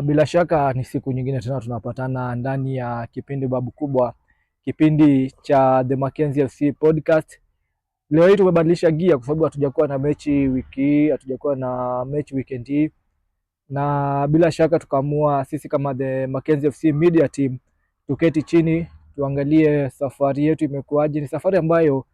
Bila shaka ni siku nyingine tena tunapatana ndani ya kipindi babu kubwa, kipindi cha The Mackenzie FC Podcast. Leo hii tumebadilisha gia kwa sababu hatujakuwa na mechi wiki hii, hatujakuwa na mechi weekend hii, na bila shaka tukaamua sisi kama The Mackenzie FC Media Team tuketi chini tuangalie safari yetu imekuwaje. Ni safari ambayo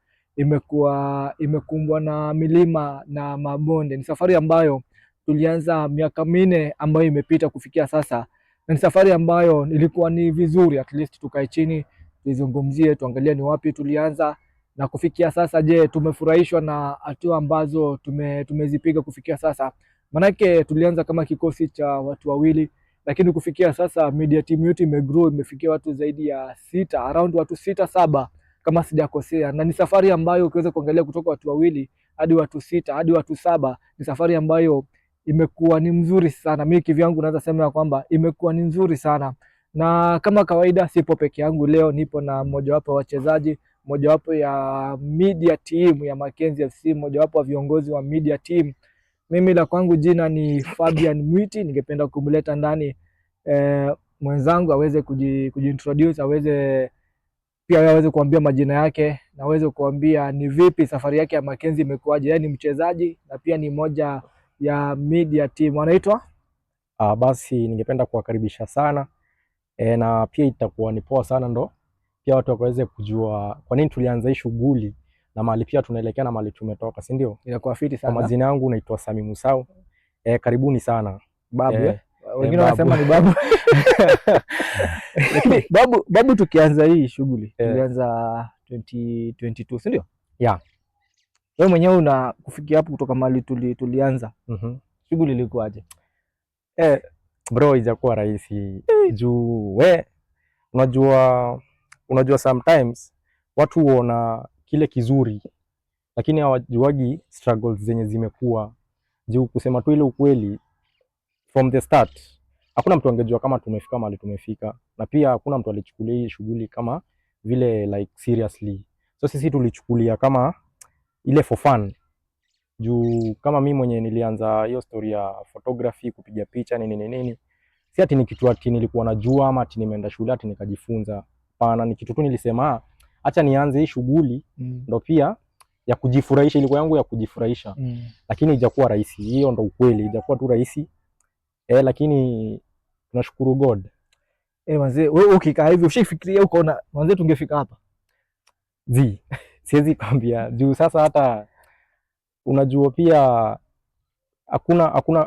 imekumbwa na milima na mabonde. Ni safari ambayo tulianza miaka minne ambayo imepita kufikia sasa, na ni safari ambayo ilikuwa ni vizuri at least tukae chini tuzungumzie, tuangalie ni wapi tulianza na kufikia sasa. Je, tumefurahishwa na hatua ambazo tumezipiga kufikia sasa? Manake tulianza kama kikosi cha watu wawili, lakini kufikia sasa media team yetu imegrow, imefikia watu zaidi ya sita, around watu 6-7 kama sijakosea, na ni safari ambayo ukiweza kuangalia kutoka watu wawili hadi watu 6 hadi watu 7, ni safari ambayo imekuwa ni mzuri sana. Mimi kivyangu naweza sema ya kwamba imekuwa ni nzuri sana, na kama kawaida sipo peke yangu leo, nipo na mmojawapo wa wachezaji, mojawapo ya media team ya Mackenzie FC, mojawapo wa viongozi wa media team. Mimi la kwangu jina ni Fabian Mwiti. Ningependa kumleta ndani mwenzangu aweze kujiintroduce, aweze kuambia majina yake na aweze kuambia ni vipi safari yake ya Mackenzie imekuwaje. Yeye ni mchezaji na pia ni moja ya media team. Anaitwa basi ningependa kuwakaribisha sana na pia itakuwa ni poa sana ndo pia watu waweze kujua kwa nini tulianza hii shughuli na mahali pia tunaelekea na mahali tumetoka, si ndio? Inakuwa fiti sana. Kwa majina yangu naitwa Sami Musau. Karibuni sana babu. Wengine wanasema ni babu. Lakini babu tukianza hii shughuli tulianza 2022, si ndio? Yeah. Wewe mwenyewe una kufikia hapo kutoka mahali tulianza. Shughuli ilikuwaje? Bro, ijakuwa rahisi. Juu unajua sometimes watu huona kile kizuri lakini hawajuagi struggles zenye zimekuwa. Juu kusema tu ile ukweli, from the start hakuna mtu angejua kama tumefika mahali tumefika, na pia hakuna mtu alichukulia hii shughuli kama vile like seriously. So sisi tulichukulia kama ile for fun. Juu kama mimi mwenye nilianza hiyo story ya photography, kupiga picha nini, si ati ni kitu ati nilikuwa najua ama ati nimeenda shule ati nikajifunza. Hapana, ni kitu tu nilisema acha nianze hii shughuli ndo pia ya kujifurahisha, ilikuwa yangu ya kujifurahisha. Lakini haijakuwa rahisi, hiyo ndo ukweli, haijakuwa tu rahisi. Lakini tunashukuru God. Manze, wewe ukikaa hivi ushifikiria ukaona manze tungefika hapa? Siwezi kwambia. Juu sasa hata unajua pia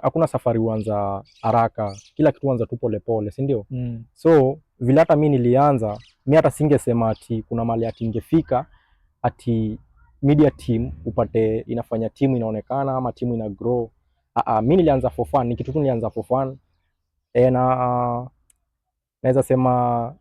hakuna safari huanza haraka, kila kitu huanza tu polepole, si ndio? So vile hata mimi nilianza, mimi hata singesema ati kuna mahali ati ingefika ati media team upate inafanya timu inaonekana ama timu ina grow. Mimi nilianza for fun, ni kitu tu nilianza for fun. Na naweza sema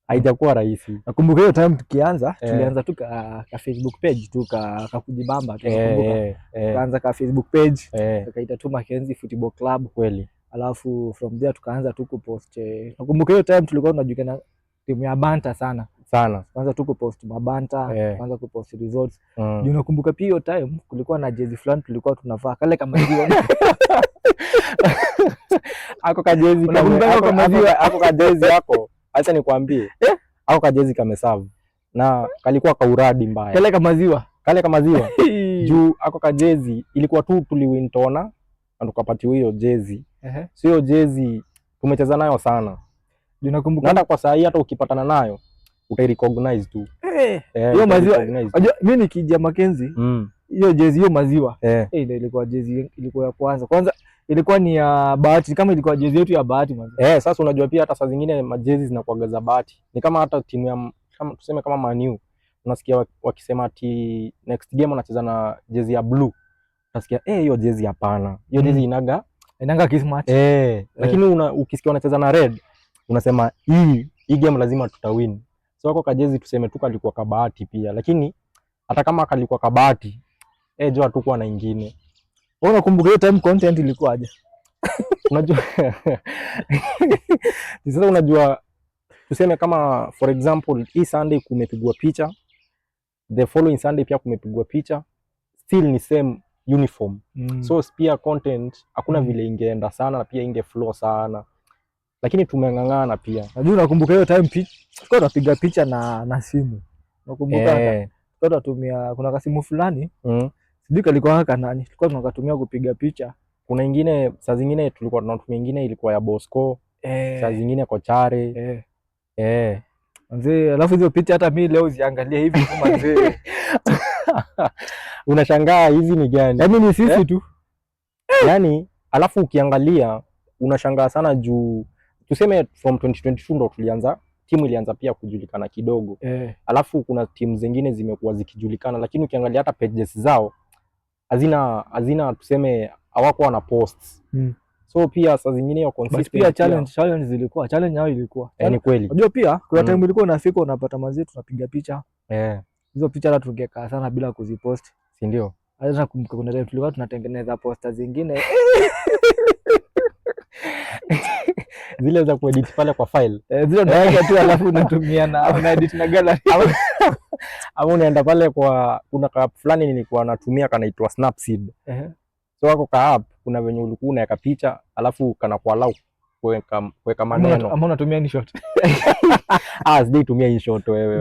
haijakuwa rahisi. Nakumbuka hiyo time tukianza, tulianza tu ka Facebook page tu ka kujibamba tu. Nakumbuka tukaanza ka Facebook page, tukaita tu Mackenzie Football Club kweli. Alafu from there tukaanza tu kupost. Nakumbuka hiyo time tulikuwa tunajulikana timu ya banta sana. Kwanza tu kupost mabanta, kwanza kupost results. Juu nakumbuka pia hiyo time kulikuwa na jezi fulani tulikuwa tunavaa kale kama hiyo. Ako kajezi yako. Acha nikwambie. Ako kajezi kameserve. Na kalikuwa kauradi mbaya. Kale kama ziwa. Juu ako kajezi ilikuwa tu tuliwin tona na tukapatiwa hiyo jezi. Sio hiyo jezi tumecheza nayo sana. Juu nakumbuka hata kwa saa hii hata ukipatana nayo utairecognize tu. Hiyo maziwa. Unajua mimi nikija Mackenzie, hiyo jezi hiyo maziwa. Ndio ilikuwa jezi ilikuwa ya kwanza ilikuwa ni ya bahati, kama ilikuwa jezi yetu ya bahati maziwa. Sasa unajua pia hata saa zingine majezi zinakuwa za bahati. Ni kama hata timu ya kama tuseme kama Man U, unasikia wakisema ati next game wanacheza na jezi ya blue. Unasikia hiyo jezi hapana. Hiyo jezi inaga kismat. Lakini ukisikia wanacheza na red, unasema hii game lazima tutawin. So wako kajezi tuseme tu kalikuwa kabahati pia, lakini hata kama kalikuwa kabahati jua tu kwa na nyingine. Unakumbuka hiyo time content ilikuwa aje? Unajua sasa unajua tuseme kama for example hii Sunday kumepigwa picha, the following Sunday pia kumepigwa picha, still ni same uniform. So pia content hakuna vile ingeenda sana na pia inge flow sana, lakini tumeng'ang'ana pia. Najua nakumbuka hiyo time tulikuwa tunapiga picha na simu. Nakumbuka tulikuwa tunatumia, kuna kasimu fulani sijui kalikuwa haka nani, tulikuwa tunakatumia kupiga picha. Kuna ingine saa zingine tulikuwa tunatumia, ingine ilikuwa ya Bosco, saa zingine Kochare. Mzee, alafu hizo picha hata mimi leo ziangalia hivi kama mzee. Unashangaa hizi ni gani? Yaani ni sisi tu. Yaani alafu ukiangalia unashangaa sana juu tuseme from 2022 ndo tulianza, timu ilianza pia kujulikana kidogo. Alafu kuna timu zingine zimekuwa zikijulikana, lakini ukiangalia hata pages zao hazina tuseme hawako wana posts. So pia saa zingine hiyo consistent pia challenge zilikuwa, challenge yao ilikuwa. Ni kweli. Unajua pia kuna time ilikuwa unafika unapata mazee tunapiga picha. Hizo picha hata tungekaa sana bila kuzipost, si ndio? Hata kuna time tulikuwa tunatengeneza poster zingine zile za kuedit pale kwa file. Zile unaweka tu alafu unatumia na unaedit na gallery. Au unaenda pale kwa kuna app fulani nilikuwa natumia kanaitwa Snapseed. So wako ka app kuna venye ulikuwa unaweka picha alafu kana kuallow kuweka maneno. Ama unatumia InShot? Sijui tumia InShot wewe.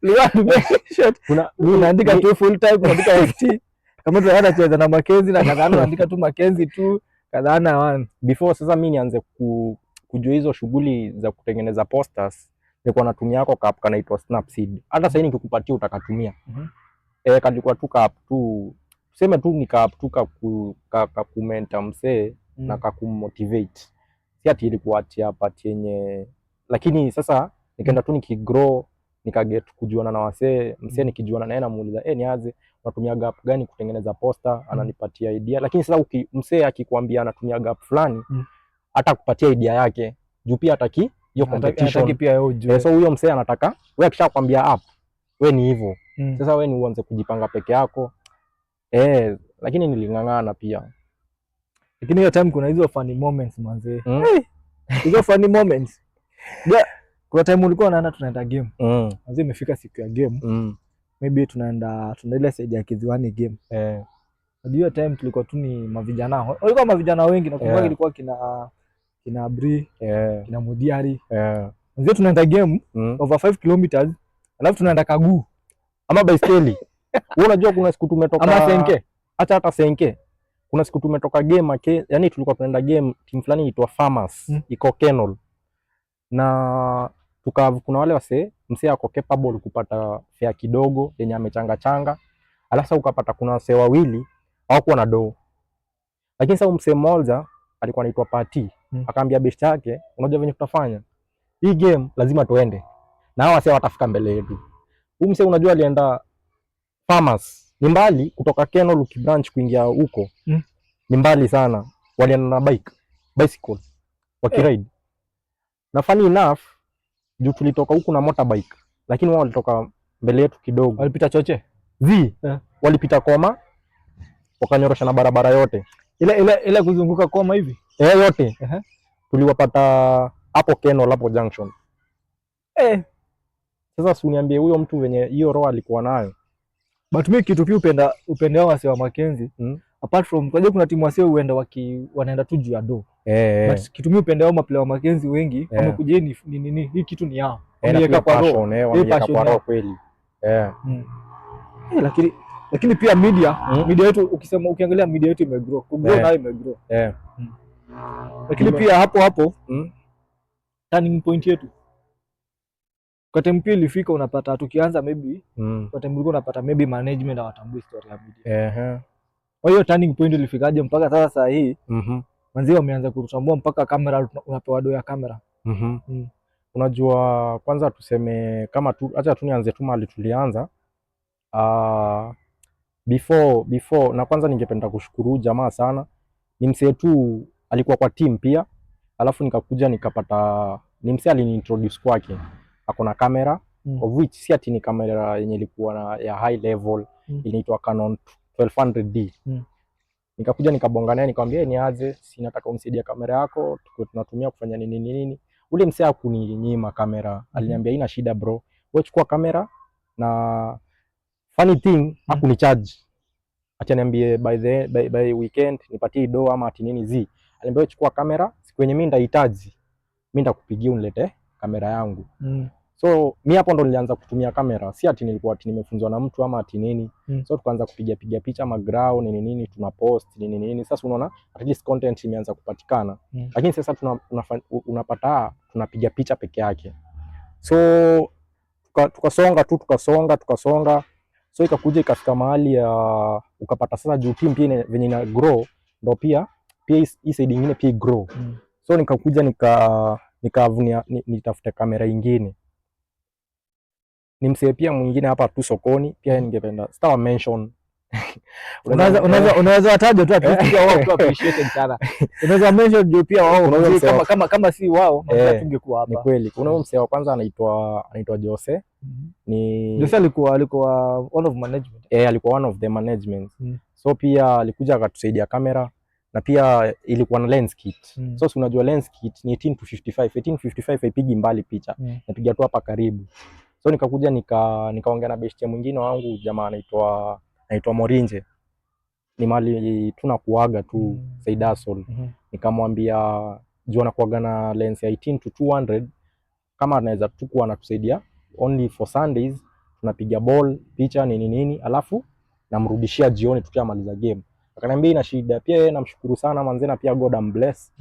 Unatumia InShot. Unaandika tu full type, unaandika ST. Kama tunaenda cheza na Mackenzie na kadhaa unaandika tu Mackenzie tu kadhaa na one. Before sasa mimi nianze kujua hizo shughuli za kutengeneza posters, nilikuwa natumia yako ka app kanaitwa Snapseed. Hata sasa nikikupatia utakatumia. Kalikuwa tu ka app tu, tuseme tu ni ka app tu ka kumenta msee na kakumotivate. Si ati ilikuwa ati hapa yenye, lakini sasa nikaenda tu nikigrow nikaget kujuana na wasee, msee nikijuana naye namuuliza ni aje unatumia gap gani kutengeneza poster, ananipatia idea. Lakini sasa msee akikwambia anatumia gap fulani hata kupatia idea yake juu pia hataki hiyo competition pia yeye ujue. So huyo msee anataka wewe akishakwambia app wewe ni hivyo. Sasa wewe ni uanze kujipanga peke yako. Lakini niling'ang'ana pia. Lakini hiyo time kuna hizo funny moments manze. Hizo funny moments. Kuna time ulikuwa tunaenda game. Manze imefika siku ya game. Maybe tunaenda ile side ya Kiziwani game. Hiyo time tulikuwa tu ni mavijana. Walikuwa mavijana wengi na kumbuka ilikuwa kina Bri, kina Mudiari. Manze tunaenda game over 5 kilometers. Alafu tunaenda Kaguu ama baiskeli. Wewe unajua kuna siku tumetoka ama Senke. Hata Senke. Kuna siku tumetoka game yani tulikuwa tunaenda game team fulani inaitwa Farmers, iko Kenol. Na kuna wale wase msee ako capable kupata fare kidogo yenye amechanga. Alafu ukapata kuna wase wawili hawakuwa na doo. Lakini sasa msee mmoja alikuwa anaitwa Party, akaambia best yake, unajua venye tutafanya? Hii game lazima tuende. Na hao wase watafika mbele yetu. Huyu msee unajua alienda Farmers. Ni mbali kutoka Kenol ukibranch kuingia huko. Ni mbali sana. Walienda na bicycle wakiride. Na funny enough juu tulitoka huku na motorbike, lakini wao walitoka mbele yetu kidogo. Walipita choche walipita Koma wakanyorosha na barabara yote ile kuzunguka Koma hivi yote. Tuliwapata hapo Kenol hapo junction. Sasa si uniambie huyo mtu venye hiyo roho alikuwa nayo. But mimi kitu pia upendao wase wa Mackenzie apart from kwa kuna timu wase huenda wanaenda tu juu ya do. But kitu mimi upendao maplayer wa Mackenzie wengi wamekuja ni hii kitu ni yao. Wameweka kwa roho kweli. Lakini pia media yetu ukiangalia media yetu imegrow. Kugrow nayo imegrow. Lakini pia hapo turning point yetu. Kwa time pia ilifika unapata tukianza maybe kwa time ulikuwa unapata maybe management hawatambui story ya media. Kwa hiyo turning point ilifikaje mpaka sasa hii? Manzi wameanza kutambua mpaka kamera unapewa do ya kamera. Unajua kwanza tuseme kama acha tu nianze tu mahali tulianza. Before na kwanza ningependa kushukuru jamaa sana. Ni msee tu alikuwa kwa team pia. Alafu nikakuja nikapata ni msee aliniintroduce kwake. Akona kamera of which si ati ni kamera yenye ilikuwa ya high level, inaitwa Canon 1200D. Nikakuja nikabonga naye nikamwambia ni aje, si nataka umsaidie kamera yako tunatumia kufanya nini. Ule msee hakuninyima kamera, aliniambia ina shida bro, wewe chukua kamera. Na funny thing hakunicharge, acha niambie by weekend nipatie do ama ati nini zi. Aliambia chukua kamera, siku yenye mimi ndahitaji mimi ndakupigia unilete kamera yangu. So mimi hapo ndo nilianza kutumia kamera, si ati nilikuwa ati nimefunzwa na mtu ama ati nini. So tukaanza kupiga picha magrao nini tuna post nini. Sasa unaona at least content imeanza kupatikana. Lakini sasa unapata tunapiga picha peke yake. So tukasonga. So ikakuja ikafika mahali ya ukapata sasa juu team pia venye ina grow ndo pia hii side nyingine pia grow. So nikakuja nikavunia nitafute kamera nyingine. Ni msee pia mwingine hapa tu sokoni pia ningependa star mention. Unaweza wataja tu pia wao kwa appreciated sana. Unaweza mention ndio pia wao kama si wao tungekuwa hapa. Ni kweli. Kuna msee wa kwanza anaitwa Jose. Ni Jose alikuwa one of management. Alikuwa one of the management. So pia alikuja akatusaidia kamera na pia ilikuwa na lens kit. So unajua lens kit ni 18 to 55. 18 to 55 haipigi mbali picha. Napiga tu hapa karibu. So nikakuja nikaongea na best mwingine wangu jamaa anaitwa Morinje. Ni mali tunakuaga tu Saidasol. Nikamwambia juu anakuaga na lens ya 18 to 200 kama anaweza tukua anatusaidia only for Sundays, tunapiga ball picha nini alafu namrudishia jioni tukiamaliza game. Akaniambia ina shida. Pia yeye namshukuru sana manze na pia God am bless.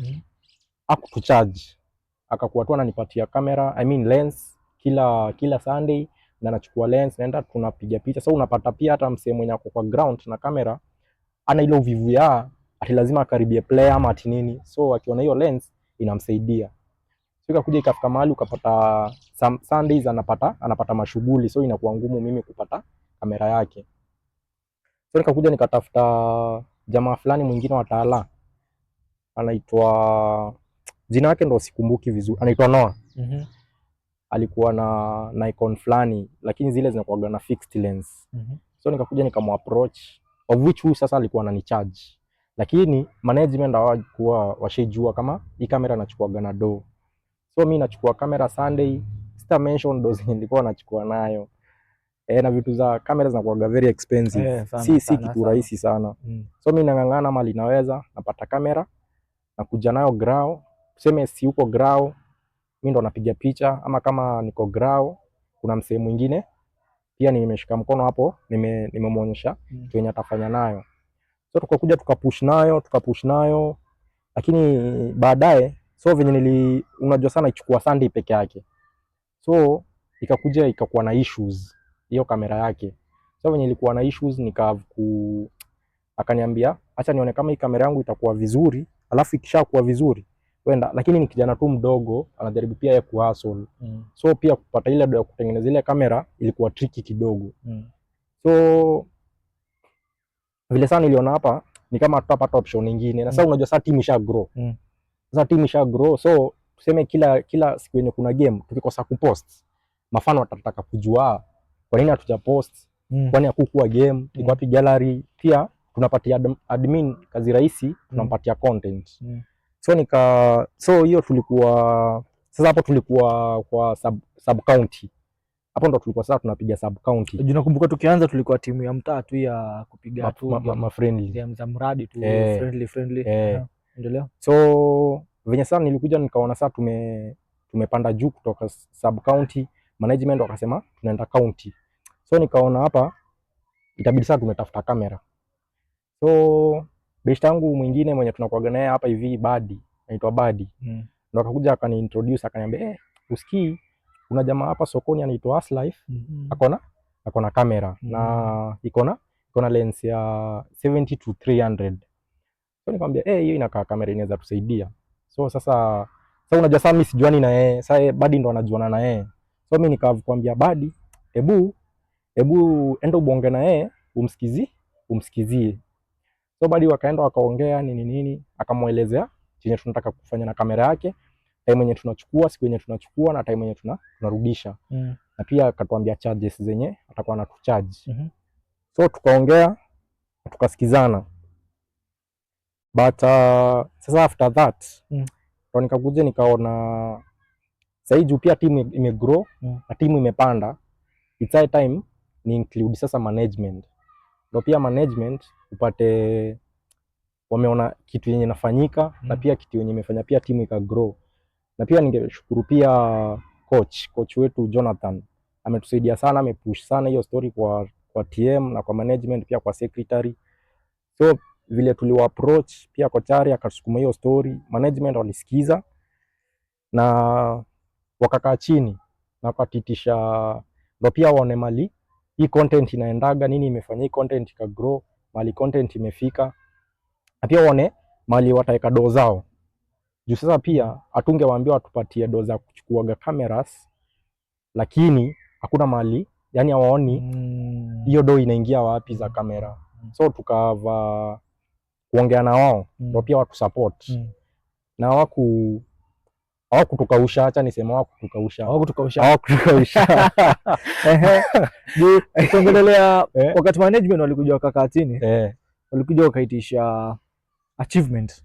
Hakutucharge. Akakuwa tu ananipatia kamera, I mean lens kila Sunday na anachukua lens naenda tunapiga picha. So unapata pia hata msee mwenye ako kwa ground na kamera ana ile uvivu ya ati lazima akaribie player ama ati nini. So akiona hiyo lens inamsaidia. So ikakuja ikafika mahali ukapata Sundays anapata mashughuli, so inakuwa ngumu mimi kupata kamera yake. So nikakuja nikatafuta jamaa fulani mwingine wa Tala. Anaitwa jina yake ndo sikumbuki vizuri. Anaitwa Noah. Alikuwa na Nikon fulani lakini zile zinakuwa na fixed lens. So nikakuja nikamapproach, of which huyu sasa alikuwa ananicharge. Lakini management hawakuwa washejua kama hii kamera nachukua na do. So mimi nachukua kamera Sunday, sita mention do zenye nilikuwa nachukua nayo. Na vitu za kamera zinakuwa very expensive. Si kitu rahisi sana. So mimi nangangana mali naweza napata kamera na kuja nayo grao. Tuseme si uko grao mimi ndo napiga picha, ama kama niko grao kuna msee mwingine pia nimeshika mkono hapo nimemuonyesha kenye atafanya nayo. So tukakuja tukapush nayo lakini baadaye so venye unajua sana ichukua Sunday peke yake. So ikakuwa na issues hiyo kamera yake. So venye ilikuwa na issues akaniambia acha nione kama hii kamera yangu itakuwa vizuri, alafu ikishakuwa vizuri wenda. Lakini ni kijana tu mdogo anajaribu pia yeye kuhustle. So pia kupata ile ya kutengeneza ile kamera ilikuwa tricky kidogo. So vile sana niliona hapa ni kama tutapata option nyingine. Na sasa unajua sasa team isha grow. Sasa team isha grow, so tuseme kila siku yenye kuna game tukikosa kupost, mafano watataka kujua kwa nini hatuja post, kwani hakukuwa game, iko wapi gallery. Pia tunapatia admin kazi rahisi, tunampatia content. So hiyo tulikuwa sasa hapo tulikuwa kwa sub county. Hapo ndo tulikuwa sasa tunapiga sub county. Nakumbuka tukianza tulikuwa timu ya mtaa tu ya kupiga tu friendly. Ya mradi tu friendly. Endelea. So venye sana nilikuja nikaona sasa tumepanda juu kutoka sub county, management wakasema tunaenda county. So nikaona hapa itabidi sasa tumetafuta kamera. So best yangu mwingine mwenye tunakuaga naye hapa hivi anaitwa Badi. Ndo akakuja akaniintroduce akaniambia usikii kuna jamaa hapa sokoni anaitwa Aslife. Akona kamera na iko na lens ya 70 to 300. So nikamwambia hiyo inakaa kamera inaweza tusaidia. So sasa unajua sasa mimi sijuani na yeye. Sasa Badi ndo anajuana na yeye. So mimi nikakwambia Badi, hebu enda ubonge na yeye umsikizie. So Badi wakaenda wakaongea nini akamuelezea chenye tunataka kufanya na kamera yake, time yenye tunachukua, siku yenye tunachukua na time yenye tunarudisha. Na pia akatuambia charges zenye atakuwa anatucharge. So tukaongea tukasikizana. But sasa after that ndo nikakuja nikaona sasa juu pia timu imegrow na timu imepanda, it's high time ni include sasa management. Ndo pia management upate wameona kitu yenye inafanyika na pia kitu yenye imefanya pia timu ikagrow. Na pia ningeshukuru pia coach wetu Jonathan, ametusaidia sana, amepush sana hiyo story kwa TM na kwa management, pia kwa secretary. So vile tuliwa approach pia kochari akasukuma hiyo story, management walisikiza na wakakaa chini na wakatitisha ndio pia waone mali hii content inaendaga, nini imefanya hii content ika grow, mali content imefika, na pia waone mali wataweka doo zao juu. Sasa pia hatungewaambia watupatie doo za kuchukuaga cameras, lakini hakuna mali, yani hawaoni hiyo doo inaingia wapi za kamera. So tukava kuongea na wao ndio pia watu support na hawakutukausha, acha niseme hawakutukausha. Tuongelelea wakati management walikuja wakakaa chini, walikuja wakaitisha achievement.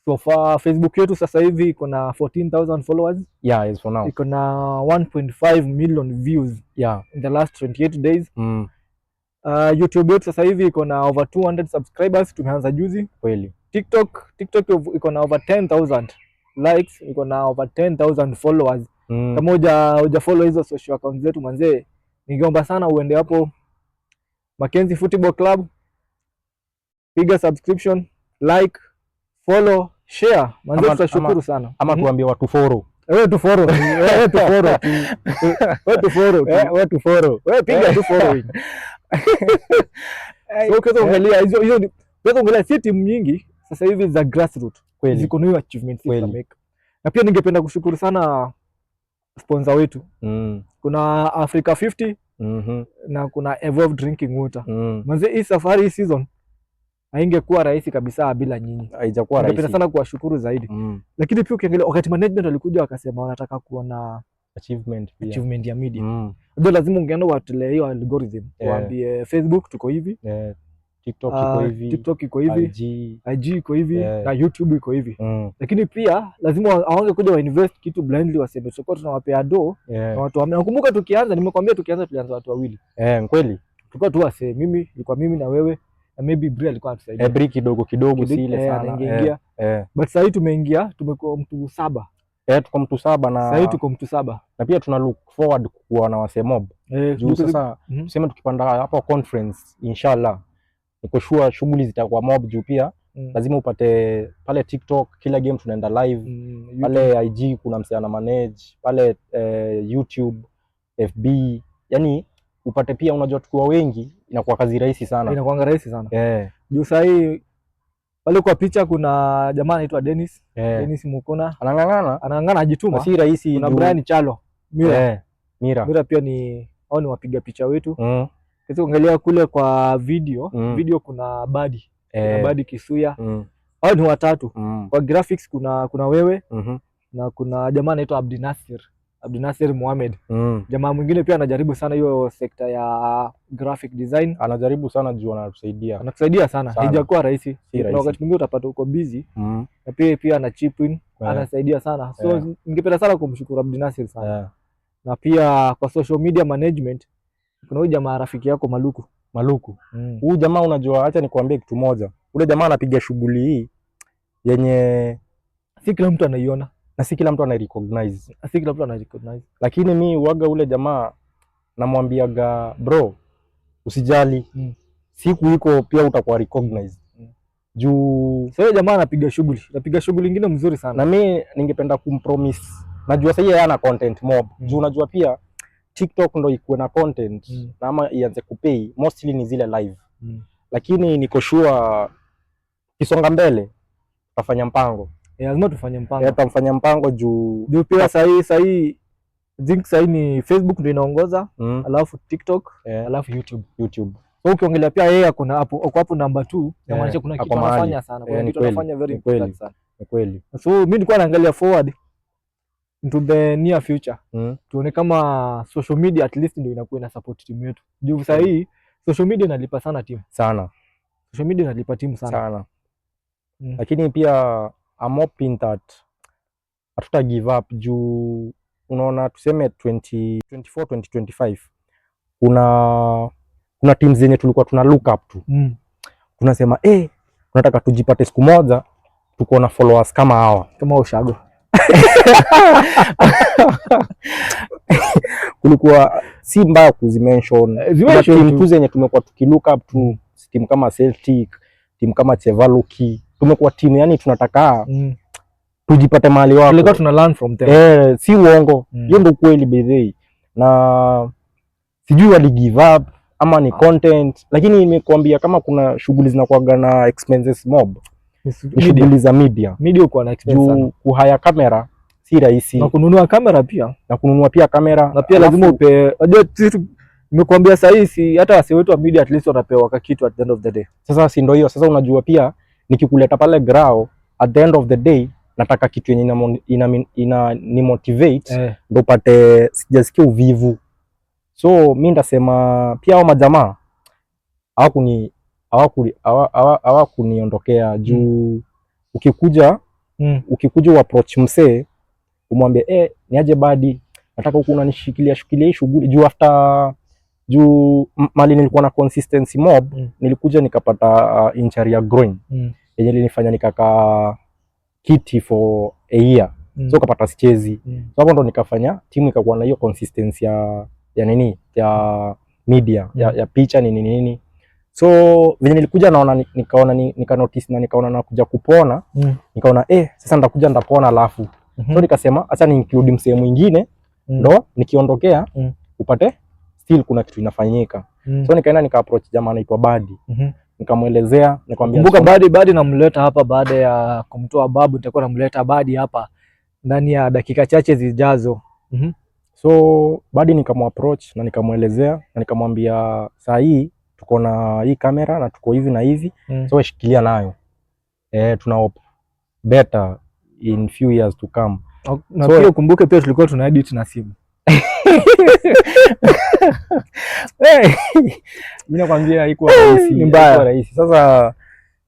So far Facebook yetu sasa hivi iko na 14,000 followers. Yeah, is for now. Iko na 1.5 million views in the last 28 days. YouTube yetu sasa hivi iko na over 200 subscribers, tumeanza juzi. Kweli. TikTok iko na over 10,000 likes, iko na over 10,000 followers. Kama uja follow hizo social accounts zetu manze, ningeomba sana uende hapo Mackenzie Football Club, piga subscription, like, follow, share. Manze tutashukuru sana. Ama tuambie watu follow. Wewe tu follow. Wewe tu follow. Wewe tu follow. Wewe piga tu following. So kwa kuangalia hizo kwa kuangalia si timu nyingi sasa hivi za grassroots ziko na hiyo achievement za make. Na pia ningependa kushukuru sana sponsor wetu. Kuna Africa 50 na kuna Evolve Drinking Water. Manze hii safari hii season haingekuwa rahisi kabisa bila nyinyi. Haijakuwa rahisi. Ningependa sana kuwashukuru zaidi. Lakini pia ukiangalia wakati management walikuja wakasema wanataka kuona achievement ya media. Ndio lazima ungeenda watulee hiyo algorithm. Waambie Facebook tuko hivi. TikTok iko hivi. TikTok iko hivi. IG iko hivi na YouTube iko hivi. Lakini pia lazima awange kuja wa invest kitu blindly, waseme sokoni tunawapea do na watu wame. Nakumbuka tukianza, nimekwambia tulianza watu wawili. Kweli. Tulikuwa tu wase mimi, ilikuwa mimi na wewe na maybe Bri alikuwa atusaidia. Bri kidogo si ile sana. Ingeingia. But sasa tumeingia, tumekuwa mtu 7. Tuko mtu 7 na sasa tuko mtu 7. Na pia tuna look forward kuwa na wase mob. Juu sasa tuseme tukipanda hapo conference inshallah niko sure shughuli zitakuwa mob juu pia lazima upate pale TikTok kila game tunaenda live, pale IG kuna msana manage, pale YouTube, FB, yani upate pia, unajua tukiwa wengi inakuwa kazi rahisi sana. Inakuwa rahisi sana. Juu sasa hii pale kwa picha kuna jamaa anaitwa Dennis, Dennis Mukona. Anang'ang'ana ajituma. Si rahisi. Kuna Brian Chalo. Mira pia ni wapiga picha wetu. Sasa angalia kule kwa video, kuna Badi. Kuna Badi Kisuya. Hao ni watatu. Kwa graphics kuna wewe na kuna jamaa anaitwa Abdinasir Mohamed. Jamaa mwingine pia anajaribu sana hiyo sekta ya graphic design. Anajaribu sana juu anatusaidia sana. Haijakuwa rahisi. Kuna wakati mwingine utapata uko busy na pia ana chip in, anasaidia sana. So ningependa sana kumshukuru Abdinasir sana. Na pia kwa social media management kuna huyu jamaa rafiki yako Maluku. Huyu jamaa unajua, acha nikwambie kitu moja. Ule jamaa anapiga shughuli hii yenye si kila mtu anaiona na si kila mtu anarecognize. Lakini mi uaga ule jamaa namwambiaga bro, usijali. Siku iko pia utakuwa recognized. Juu sasa jamaa anapiga shughuli nyingine mzuri sana. Na mi ningependa kumpromise. Najua sasa yeye ana content mob. Juu unajua pia TikTok ndo ikuwe na content na ama ianze kupay, mostly ni zile live. Lakini niko sure kisonga mbele tutafanya mpango. Lazima tufanye mpango. Tutamfanya mpango juu pia sasa hii ni Facebook ndio inaongoza, alafu TikTok, alafu YouTube. So ukiangalia pia yeye ako hapo number 2, inamaanisha kuna kitu anafanya sana. Kuna kitu anafanya very important sana. Ni kweli. So mimi nilikuwa naangalia forward into the near future. Tuone kama social media at least ndio inakuwa ina support timu yetu. Juu sasa hii social media inalipa sana timu. Sana. Social media inalipa timu sana. Lakini pia I'm hoping that hatuta give up juu unaona tuseme 2024 2025 kuna teams zenye tulikuwa tuna look up to. tunasema tunataka tujipate siku moja tuko na followers kama hawa, kama ushago. Kulikuwa si mbaya kuzimention team tu zenye tumekuwa tukilook up to, team kama Celtic, team kama Chevaluki, tumekuwa team yani tunataka tujipate mahali wako. Tulikuwa tuna learn from them. Si uongo. Hiyo ndio kweli by the way. Na sijui wali give up ama ni content, lakini nimekuambia kama kuna shughuli zinakuwa na expenses mob. Shughuli za media. Media uko na expenses sana. Kuhaya kamera si rahisi. Na kununua kamera pia. Na kununua pia kamera. Na pia lazima upe. Unajua sisi nimekuambia sasa hivi hata wase wetu wa media at least watapewa kitu at the end of the day. Sasa si ndio hiyo. Sasa unajua pia nikikuleta pale grao at the end of the day nataka kitu yenye ina ni motivate ndio upate sijasikia uvivu. So mimi ndasema pia hao majamaa hawakuniondokea juu ukikuja approach msee umwambie niaje badi nataka huku unanishikilia hii shughuli juu mali nilikuwa na consistency mob nilikuja nikapata injury ya groin yenye ilinifanya nikakaa kiti for a year so kapata sichezi so hapo ndo nikafanya timu ikakuwa na hiyo consistency ya nini ya media ya picha nini so venye nilikuja naona nikaona nika notice na nikaona nakuja kupona nikaona sasa ndapona alafu so nikasema acha ni include msee mwingine ndo nikiondokea upate still kuna kitu inafanyika so nikaenda nika approach jamaa anaitwa Badi nikamuelezea nikamwambia kumbuka Badi namleta hapa baada ya kumtoa Babu, nitakuwa namleta Badi hapa ndani ya dakika chache zijazo. So Badi nikamuapproach na nikamuelezea na nikamwambia saa hii tuko na hii kamera na tuko hivi na hivi so shikilia nayo tuna hope better in few years to come. Na so, pia kumbuke pia tulikuwa tuna edit na simu. Mimi nakwambia haikuwa rahisi, ni mbaya rahisi. Sasa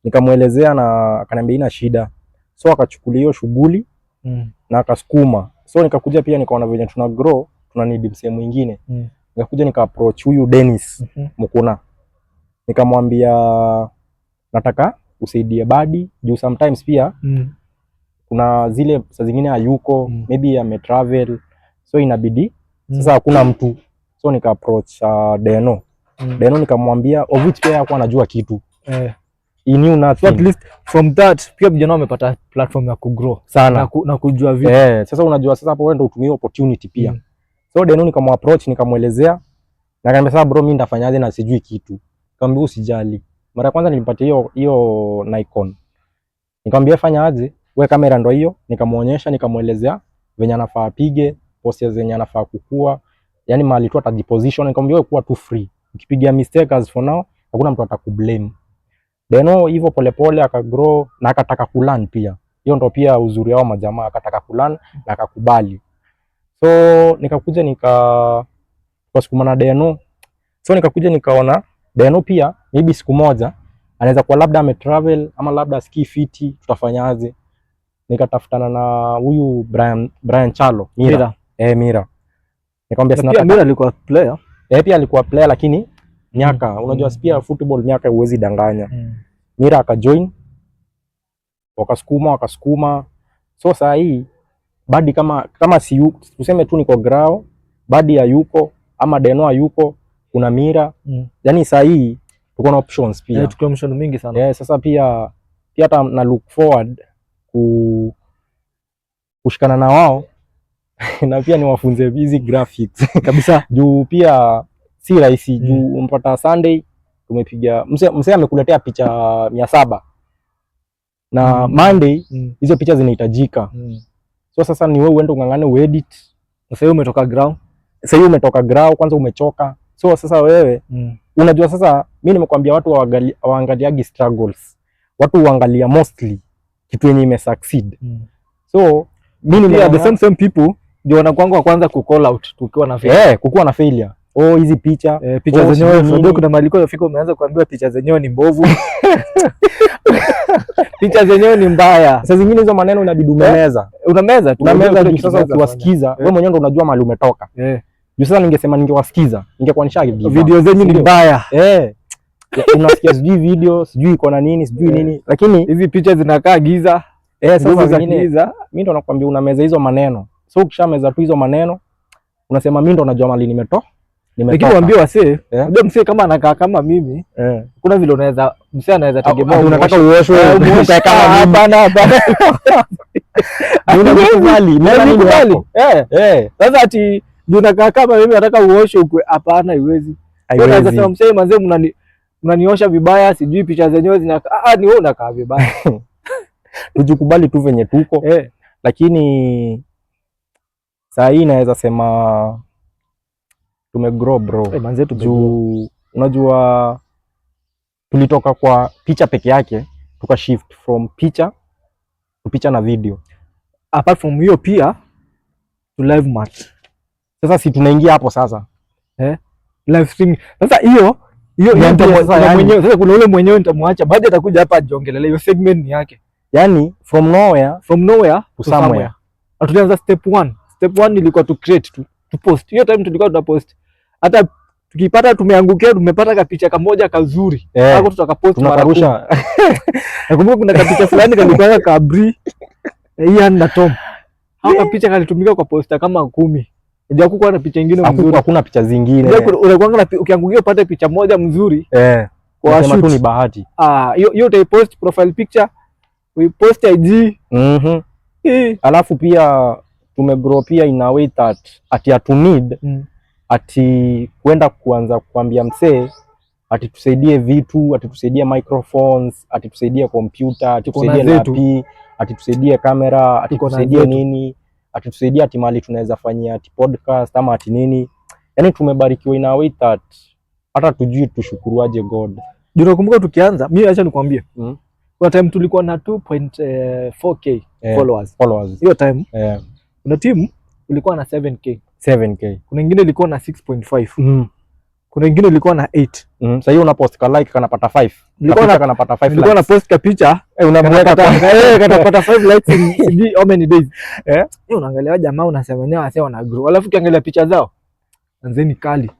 nikamuelezea na akaniambia ina shida. So akachukulia hiyo shughuli na akasukuma. So nikakuja pia nikaona venye tuna grow, tuna need msemo mwingine. Nikakuja nika approach huyu Dennis Mukuna. Nikamwambia nataka usaidie Badi juu sometimes pia kuna zile saa zingine hayuko maybe ametravel so inabidi sasa hakuna mtu so nika approach Deno nikamwambia of which pia hakuwa anajua kitu he knew nothing. So at least from that pia vijana wamepata platform ya kugrow sana na kujua vitu sasa unajua sasa hapo wewe ndio utumie opportunity pia so Deno nikamapproach nikamuelezea na akaniambia sasa bro mimi ndafanyaje na sijui kitu. Nikamwambia usijali, mara ya kwanza nilimpatia hiyo Nikon nikamwambia fanya aje wewe kamera ndio hiyo, nikamuonyesha nikamuelezea venye anafaa apige poses zenye anafaa kukua yani mahali tu atajiposition. Nikamwambia wewe kuwa tu free, ukipiga mistake as for now hakuna mtu atakublame. Deno hivyo polepole akagrow na akataka kulearn pia. Hiyo ndio pia uzuri wao majamaa, akataka kulearn na akakubali. So nikakuja tukasukuma na Deno. So nikakuja nikaona Deno pia maybe siku moja anaweza kuwa labda ametravel ama labda ski fiti, tutafanyaje? Nikatafutana na huyu Brian Chalo Mira. Mira. Nikamwambia sina pia Mira alikuwa player. Pia alikuwa player lakini miaka unajua pia football miaka huwezi danganya. Mira akajoin wakasukuma. So saa hii Badi kama si tuseme tu niko grao, Badi hayuko ama Deno hayuko, kuna Mira. Yani saa hii tuko na options pia. Tuko na options mingi sana. Sasa pia hata na look forward kushikana na wao na pia niwafunze hizi graphics kabisa juu pia si rahisi juu umpata Sunday tumepiga msee amekuletea picha 700 na Monday hizo picha zinahitajika. So sasa ni wewe uende ungangane uedit. Sasa hiyo umetoka grao kwanza umechoka. So sasa wewe unajua sasa mimi nimekwambia watu waangaliagi struggles, watu huangalia mostly kitu yenye imesucceed. So mimi the same people ndio wanakuanga kwanza ku call out tukiwa na failure. Kukuwa na failure. Hizi picha zenyewe ndio kuna maliko yafika umeanza kuambiwa picha zenyewe ni mbovu. Picha zenyewe ni mbaya. Sasa zingine hizo maneno inabidi umemeza. Unameza tu. Sasa ukiwasikiza wewe mwenyewe ndio unajua mahali umetoka. Sasa ningesema ningewasikiza ningekuwa nisha video zenyu ni mbaya. unasikia sijui video sijui iko na nini sijui nini, lakini hizi picha zinakaa giza. Sasa zingine mimi ndo nakwambia unameza hizo maneno. So ukishameza tu hizo maneno unasema mimi ndo najua mali nimetoka. Lakini waambie wasee, unajua msee kama anakaa kama mimi, kuna vile unaweza msee anaweza tegemea unataka uoshwe kama hapana. Unakubali, Sasa ati unakaa kama mimi nataka uoshwe ukwe, hapana, haiwezi. Unaweza sema msee manze mnaniosha vibaya, sijui picha zenyewe zinakaa ni wewe unakaa vibaya. Tujikubali tu venye tuko. Lakini saa hii naweza sema tumegrow bro. Manze juu unajua tulitoka kwa picha peke yake tuka shift from picha to picha na video. Apart from hiyo pia to live match. Sasa si tunaingia hapo sasa. Live stream. Sasa hiyo mwenyewe sasa kuna ule mwenyewe nitamwacha baada atakuja hapa ajiongelele hiyo segment ni yake. Yani from nowhere to somewhere. Tulianza step 1. Step 1 ilikuwa to create to post. Hiyo time tulikuwa tunapost. Hata tukipata tumeangukia tumepata kapicha kamoja kazuri. Hapo tutakapost tunakarusha. Nakumbuka kuna kapicha fulani kalikuwa kabri. Ian na Tom. Hapa picha kalitumika kwa posta kama 10. Ndio kuko na picha nyingine nzuri. Hakuna picha zingine. Unakuanga ukiangukia upate picha moja mzuri. Kwa shoot ni bahati. Hiyo utaipost profile picture. We post IG. Alafu pia tumegrow pia in a way that ati atu need ati kwenda kuanza kuambia msee ati tusaidie vitu, ati tusaidie microphones, ati tusaidie computer, ati tusaidie lapi, ati tusaidie kamera, ati tusaidie nini, ati tusaidie ati mali tunaweza fanyia ati podcast ama ati nini. Yani tumebarikiwa in a way that hata tujui tushukuruaje God. Ndio nakumbuka tukianza, mimi acha nikwambie. Kwa time tulikuwa na 2.4k followers. Hiyo time kuna timu ilikuwa na 7k. Kuna nyingine ilikuwa na 6.5. Kuna nyingine ilikuwa na 8. Sasa hiyo una post ka like kanapata 5. Kanapata 5 likes. Nilikuwa na post ka picha, unamweka kanapata 5 likes in how many days. Unaangalia jamaa unasema nyewe wase wana grow. Alafu ukiangalia picha zao anzeni kali.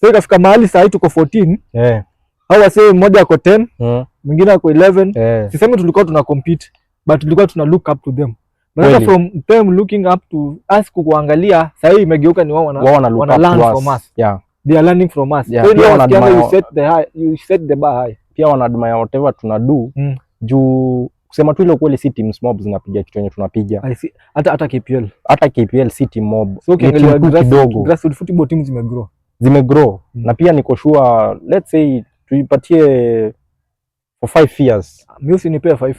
So ikafika mahali saa hii tuko 14. Hao wase mmoja ako 10, mwingine ako 11. Sisemi tulikuwa tuna compete, but tulikuwa tuna look up to them. But from them looking up to us kuangalia, saa hii imegeuka ni wao wana learn from us. They are learning from us. So you set the bar high. Pia wana admire whatever tuna do. Juu kusema tu ile kweli si team mob zinapiga kitu yenye tunapiga. Hata KPL. Hata KPL si team mob. So ukiangalia grassroots football teams zimegrow. Na pia niko sure let's say tuipatie for 5 years. Mimi usinipea 5.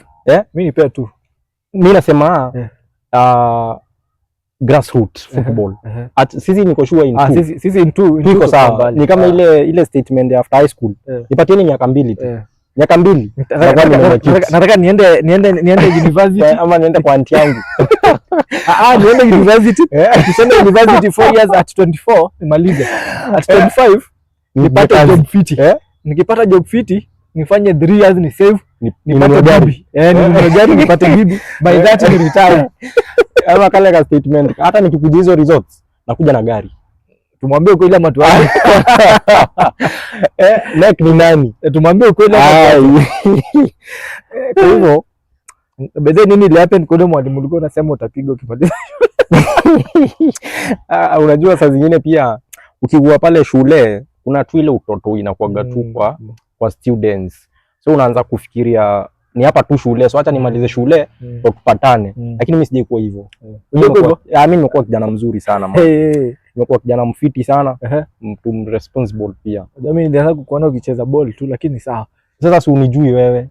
Mimi nipea 2. Mimi nasema grassroots football. Sisi niko sure in 2. Sisi in 2 tuko sawa. Ni kama ile statement after high school. Nipatieni miaka 2 tu. Miaka 2. Nataka niende university ama niende kwa aunti yangu. Niende university. Kisema university 4 years at 24 nimalize. At 25 nipate job fiti. Nikipata job fiti nifanye 3 years ni save. Nipate bibi. Ninunue gari nipate bibi. By that ni retire. Ama kale ka statement. Hata nikikuja hizo results nakuja na gari. Tumwambie ukweli ama tuache. Neck ni nani? Tumwambie ukweli ama kwa hivyo beze nini ile happen kwa mwalimu ulikuwa unasema utapiga ukipata. Unajua saa zingine pia ukikuwa pale shule kuna tu ile utoto inakuaga tu kwa students. So unaanza kufikiria ni hapa tu shule, so acha nimalize shule ndo tupatane. Lakini mimi sije kuwa hivyo. Mimi nimekuwa kijana mzuri sana man. Nimekuwa kijana mfiti sana, mtu responsible pia. Mimi nilianza kukuona ukicheza ball tu lakini sawa. Sasa si unijui wewe?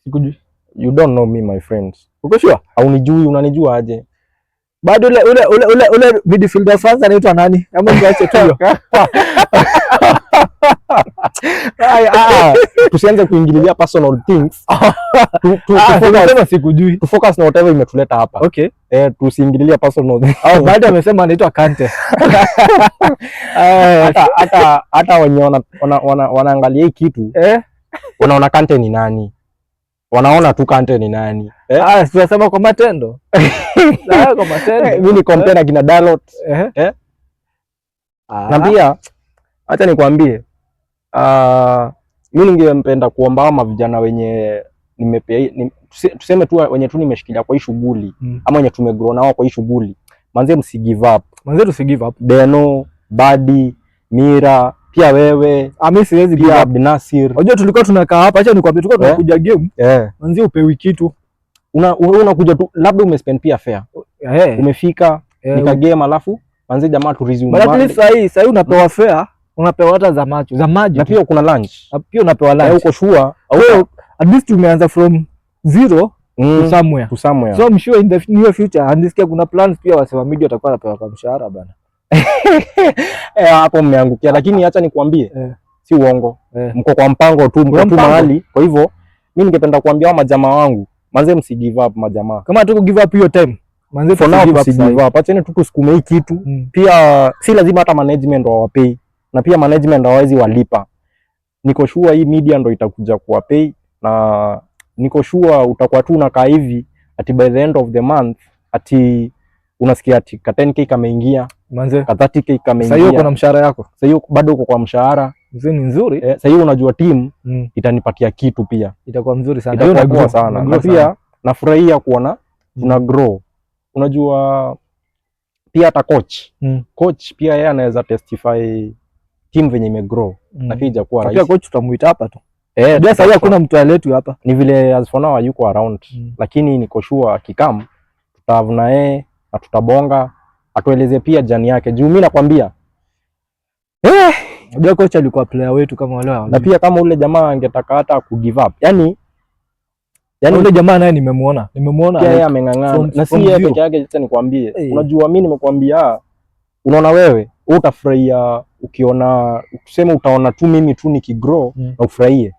Sikujui. You don't know me my friends. Uko sure? Haunijui, unanijua aje? Bado ule midfielder Fransa anaitwa nani? Ama niache tu hiyo. Tusianze kuingililia personal things. Sikujui. To focus na whatever imetuleta hapa. Okay. Tusiingililia personal. Baada amesema anaitwa Kante. Hata wenye wanaangalia hii kitu. Wanaona Kante ni nani? Wanaona tu Kante ni nani? Tunasema kwa matendo. Kwa matendo. Mimi ni compare na kina Dalot. Na pia acha nikwambie Mimi ningempenda kuomba ama vijana wenye tuseme tu wenye tu nimeshikilia kwa hii shughuli ama wenye tumegrow nao kwa hii shughuli, manze msi give up. Manze tusi give up. Deno, Badi, Mira, pia wewe. Mimi siwezi give up. Abdinasir. Unajua tulikuwa tunakaa hapa, acha nikwambie, tulikuwa tunakuja game. Manze upewi kitu. Unakuja tu labda umespend pia fare. Umefika nika game alafu manze jamaa tu resume. But at least sahi unapewa fare, unapewa hata za macho, za maji. Na pia kuna lunch. Pia unapewa lunch. Uko sure au at least tumeanza from zero to somewhere. So I'm sure in the near future andisikia kuna plans pia wasema media watakuwa wanapewa kwa mshahara bana. Hapo mmeangukia, lakini acha nikwambie si uongo. Mko kwa mpango tu, mko tu mahali. Kwa hivyo mimi ningependa kuambia majamaa wangu, manze msi give up majamaa. Kama tuko give up hiyo time, manze for now msi give up. Acheni tu tusukume hii kitu. Pia si lazima hata management wawapei, na pia management hawawezi walipa. Niko sure hii media ndo itakuja kuwapei, na niko sure utakuwa tu unakaa hivi ati by the end of the month ati unasikia ati ka 10k kameingia, manze ka 30k kameingia. Sasa hiyo kuna mshahara yako. Sasa hiyo bado uko kwa mshahara. Mzee ni nzuri. Sasa hiyo unajua team itanipatia kitu pia. Itakuwa mzuri sana. Hiyo inagrow sana. Na pia nafurahia kuona tuna grow. Unajua pia hata coach pia yeye anaweza testify team venye imegrow. Na pia ijakuwa rahisi. Pia coach tutamuita hapa tu. Sasa hiyo hakuna mtu aletu hapa. Ni vile as for now yuko around. Lakini niko sure akikam tutavuna yeye na tutabonga, atueleze pia jani yake. Juu mimi nakwambia unajua coach alikuwa player wetu kama wale wao. Na pia kama ule jamaa angetaka hata ku give up. Yaani ule jamaa naye nimemuona yeye ameng'ang'ana. Na si yeye peke yake, acha nikwambie. Unajua mimi nimekwambia, unaona wewe utafurahia ukiona, tuseme utaona tu mimi tu nikigrow na ufurahie.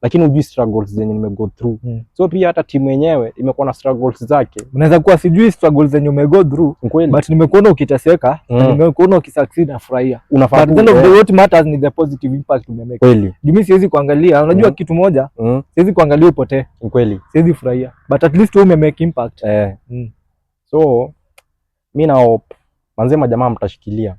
Lakini ujui struggles zenye nimego through. So pia hata timu yenyewe imekuwa na struggles zake. Unaweza kuwa sijui struggles zenye umego through, but nimekuona ukiteseka, nimekuona ukisucceed na furahia. But what matters ni the positive impact umemake. Kweli. Mimi siwezi kuangalia, unajua kitu moja, siwezi kuangalia upotee. Kweli. Siwezi furahia. But at least wewe umemake impact. So mimi na hope manze majamaa mtashikilia.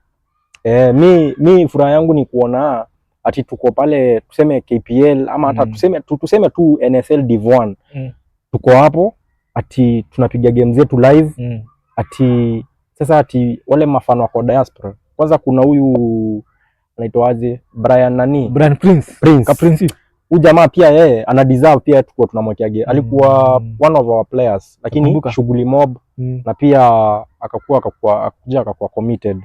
Mi furaha yangu ni kuona ati tuko pale tuseme KPL ama hata tuseme tu NSL Div 1. Tuko hapo ati tunapiga game zetu live. Ati sasa ati wale mafano wako diaspora. Kwanza kuna huyu anaitwaje Brian Prince. Huyu jamaa pia yeye ana deserve pia tuko tunamwekea game. Alikuwa one of our players lakini shughuli mob na pia akakuwa committed.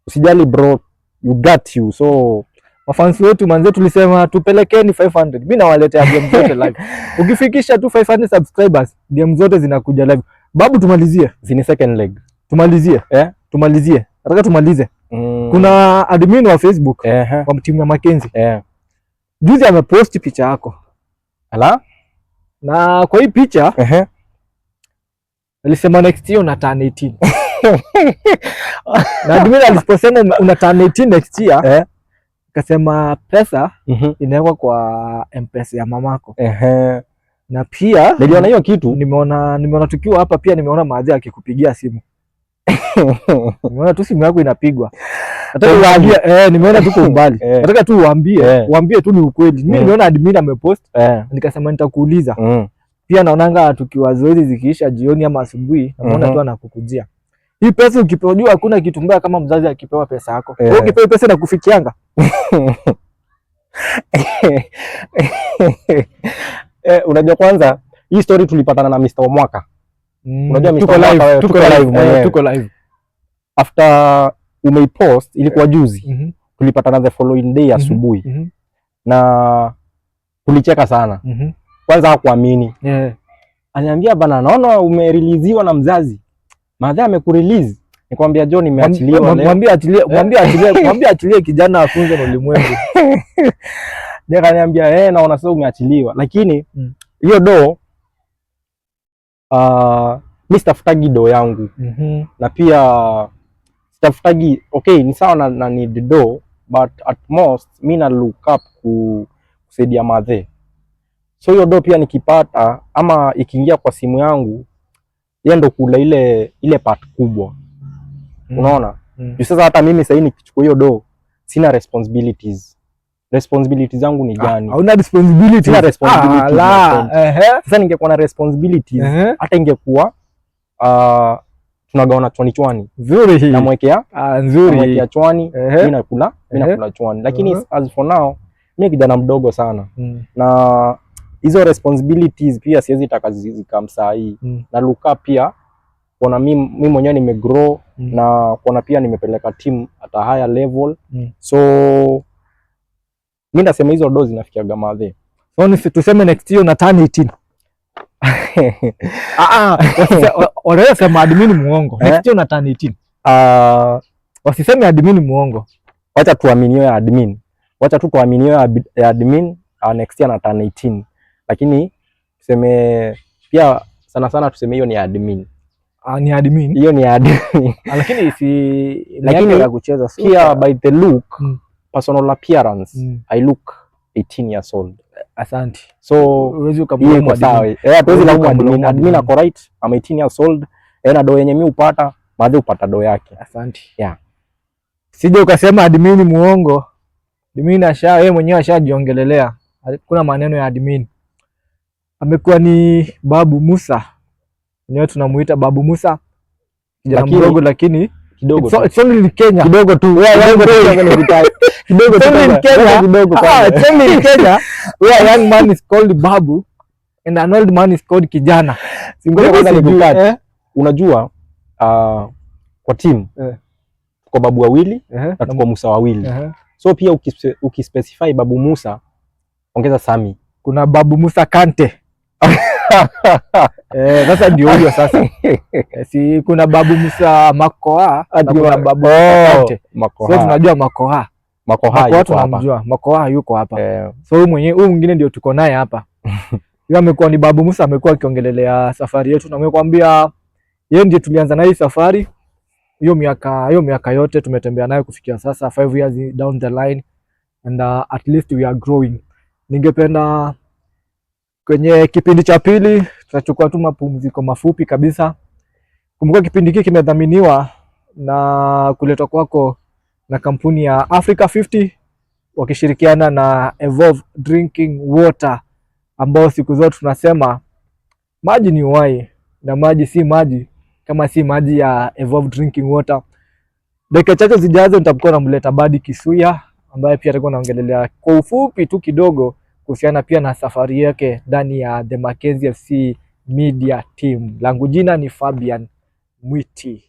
Usijali bro, you got you. So mafansi wetu manze tulisema tupelekeni 500. Mimi nawaletea game zote live. Ukifikisha tu 500 subscribers, game zote zinakuja live. Babu tumalizie. Zini second leg. Tumalizie. Tumalizie. Nataka tumalize. Kuna admin wa Facebook wa timu ya Mackenzie. Juzi amepost picha yako. Ala? Na kwa hii picha alisema next year una turn 18. Na admin aliposema una turn 18 next year, kasema pesa inawekwa kwa M-Pesa ya mamako. Na pia niliona hiyo kitu, nimeona tukiwa hapa pia nimeona maadhi akikupigia simu. Nimeona tu simu yako inapigwa. Nataka uambie nimeona tu kwa umbali. Nataka tu uambie tu ni ukweli. Mimi nimeona admin amepost, nikasema nitakuuliza. Pia naonanga tukiwa zoezi zikiisha jioni ama asubuhi, naona tu anakukujia. Hii pesa ukipewa, jua hakuna kitu mbaya kama mzazi akipewa pesa yako. Wewe ukipewa pesa na kufikianga. Unajua kwanza hii story tulipatana na Mr. Omwaka. Unajua Mr. Omwaka tuko live. After umeipost ilikuwa juzi. Tulipatana the following day asubuhi. Na tulicheka sana. Kwanza hakuamini. Aliniambia bana, naona umereleasewa na mzazi. Madha amekurelease. Nikwambia John nimeachiliwa leo. Mwambie achilie kijana afunze na ulimwengu. Nikaniambia naona sasa umeachiliwa. Lakini hiyo do mimi sitafutagi do yangu. Na pia sitafutagi ni sawa na need do, but at most mimi na look up kusaidia madhe. So hiyo do pia nikipata ama ikiingia kwa simu yangu, yeye ndo kula ile part kubwa. Unaona? Sasa hata mimi sasa nikichukua hiyo do sina responsibilities. responsibilities zangu ni gani? Hauna responsibilities. Sina responsibilities. La, Sasa ningekuwa na responsibilities, hata ingekuwa tunagawana chwani. Nzuri hii. Namwekea nzuri. Namwekea chwani, mimi nakula chwani. Lakini as for now, mimi kijana mdogo sana. Na hizo responsibilities pia siwezi taka zikamsaa hii. Na luka pia kuona mimi mwenyewe nimegrow na kuona pia nimepeleka team at a higher level. So mimi nasema hizo dozi zinafikiaga madhe. So tuseme next year na turn 18. Wanasema admin muongo. Next year na turn 18. Wasiseme admin muongo. Wacha tuaminiwe ya admin. Wacha tu tuaminiwe ya admin next year na turn 18. Lakini tuseme pia sana tuseme hiyo ni admin. Ni admin. Hiyo ni admin. Lakini ya kucheza pia by the look, personal appearance, I look 18 years old. Asante. So uwezi ukamlaumu admin. Tuwezi laumu admin. Admin ako right. I'm 18 years old. Na do yenye mimi upata, madhe upata do yake. Asante. Yeah. Sije ukasema admin muongo. Admin yeye mwenyewe ashajiongelelea. Kuna maneno ya admin. Amekuwa ni Babu Musa. Ndio tunamuita Babu Musa. Kijana mdogo lakini kidogo tu. It's only in Kenya. Kidogo tu. Kidogo tu. It's only in Kenya. Where a young man is called Babu and an old man is called kijana. Singoja kwanza nikukate. Unajua kwa team tuko Babu wawili na tuko Musa wawili. So pia ukispecify Babu Musa ongeza Sami. Kuna Babu Musa Kante. Sasa ndio huyo sasa. Si kuna Babu Musa Makoha na kuna Babu Kante. So tunajua Makoha. Makoha tunamjua. Makoha yuko hapa. So huyu mwingine ndio tuko naye hapa. Yeye amekuwa ni Babu Musa, amekuwa akiongelelea safari yetu na amekwambia yeye ndiye tulianza na hii safari. Hiyo miaka yote tumetembea nayo kufikia sasa 5 years down the line and at least we are growing. Ningependa kwenye kipindi cha pili tutachukua tu mapumziko mafupi kabisa. Kumbuka kipindi hiki kimedhaminiwa na kuletwa kwako na kampuni ya Africa 50 wakishirikiana na Evolve Drinking Water, ambao siku zote tunasema maji ni uhai na maji si maji kama si maji ya Evolve Drinking Water. Dakika chache zijazo nitakuwa namleta Badi Kisuya ambaye pia atakuwa anaongelelea kwa ufupi tu kidogo kuhusiana pia na safari yake ndani ya The Mackenzie FC Media Team. Langu jina ni Fabian Mwiti.